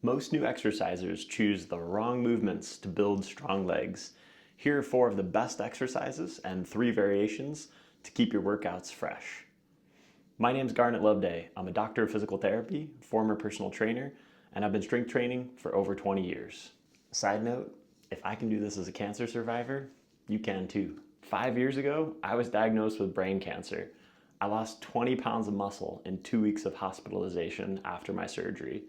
Most new exercisers choose the wrong movements to build strong legs. Here are 4 of the best exercises and 3 variations to keep your workouts fresh. My name's Garnet Loveday. I'm a doctor of physical therapy, former personal trainer, and I've been strength training for over 20 years. Side note, if I can do this as a cancer survivor, you can too. 5 years ago, I was diagnosed with brain cancer. I lost 20 pounds of muscle in 2 weeks of hospitalization after my surgery.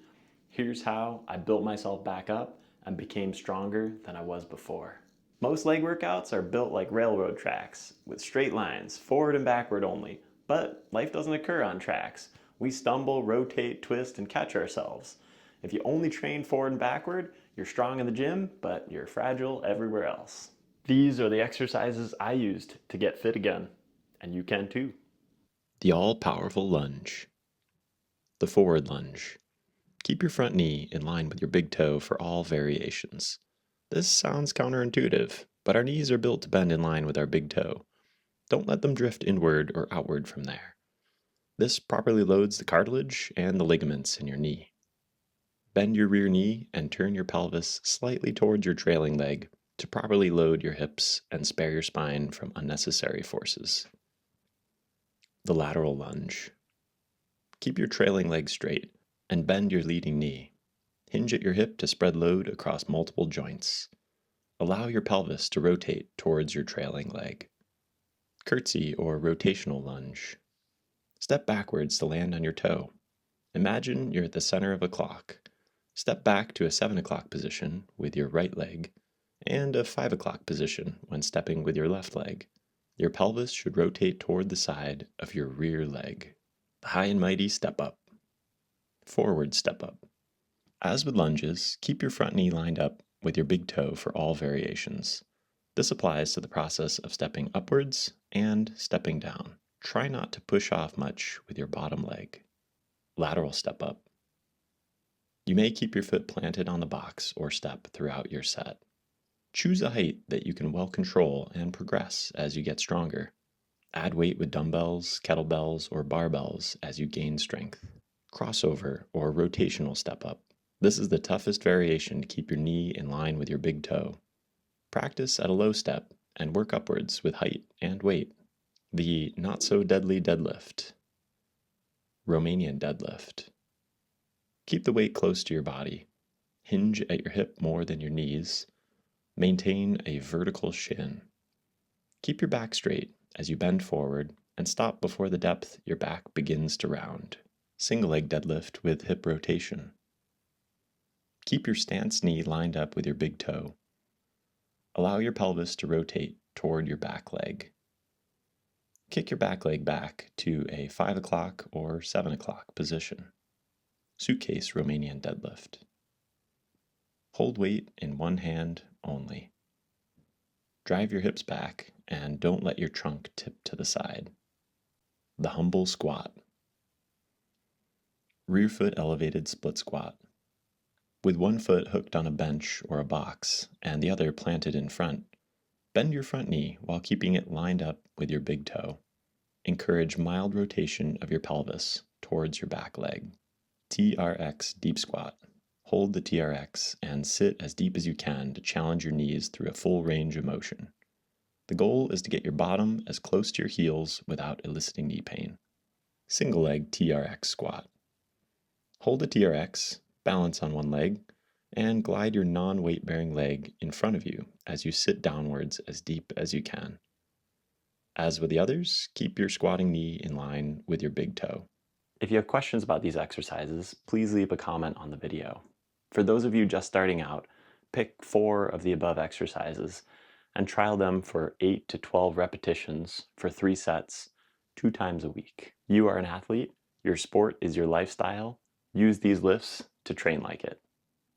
Here's how I built myself back up and became stronger than I was before. Most leg workouts are built like railroad tracks, with straight lines, forward and backward only. But life doesn't occur on tracks. We stumble, rotate, twist, and catch ourselves. If you only train forward and backward, you're strong in the gym, but you're fragile everywhere else. These are the exercises I used to get fit again, and you can too. The all-powerful lunge. The forward lunge. Keep your front knee in line with your big toe for all variations. This sounds counterintuitive, but our knees are built to bend in line with our big toe. Don't let them drift inward or outward from there. This properly loads the cartilage and the ligaments in your knee. Bend your rear knee and turn your pelvis slightly towards your trailing leg to properly load your hips and spare your spine from unnecessary forces. The lateral lunge. Keep your trailing leg straight and bend your leading knee. Hinge at your hip to spread load across multiple joints. Allow your pelvis to rotate towards your trailing leg. Curtsy or rotational lunge. Step backwards to land on your toe. Imagine you're at the center of a clock. Step back to a 7 o'clock position with your right leg and a 5 o'clock position when stepping with your left leg. Your pelvis should rotate toward the side of your rear leg. The high and mighty step up. Forward step up. As with lunges, keep your front knee lined up with your big toe for all variations. This applies to the process of stepping upwards and stepping down. Try not to push off much with your bottom leg. Lateral step up. You may keep your foot planted on the box or step throughout your set. Choose a height that you can well control and progress as you get stronger. Add weight with dumbbells, kettlebells, or barbells as you gain strength. Crossover or rotational step up. This is the toughest variation to keep your knee in line with your big toe. Practice at a low step and work upwards with height and weight. The not so deadly deadlift. Romanian deadlift. Keep the weight close to your body. Hinge at your hip more than your knees. Maintain a vertical shin. Keep your back straight as you bend forward and stop before the depth your back begins to round. Single leg deadlift with hip rotation. Keep your stance knee lined up with your big toe. Allow your pelvis to rotate toward your back leg. Kick your back leg back to a 5 o'clock or 7 o'clock position. Suitcase Romanian deadlift. Hold weight in one hand only. Drive your hips back and don't let your trunk tip to the side. The humble squat. Rear foot elevated split squat. With one foot hooked on a bench or a box and the other planted in front, bend your front knee while keeping it lined up with your big toe. Encourage mild rotation of your pelvis towards your back leg. TRX deep squat. Hold the TRX and sit as deep as you can to challenge your knees through a full range of motion. The goal is to get your bottom as close to your heels without eliciting knee pain. Single leg TRX squat. Hold the TRX, balance on one leg, and glide your non-weight bearing leg in front of you as you sit downwards as deep as you can. As with the others, keep your squatting knee in line with your big toe. If you have questions about these exercises, please leave a comment on the video. For those of you just starting out, pick 4 of the above exercises and trial them for 8 to 12 repetitions for 3 sets, 2 times a week. You are an athlete, your sport is your lifestyle. Use these lifts to train like it.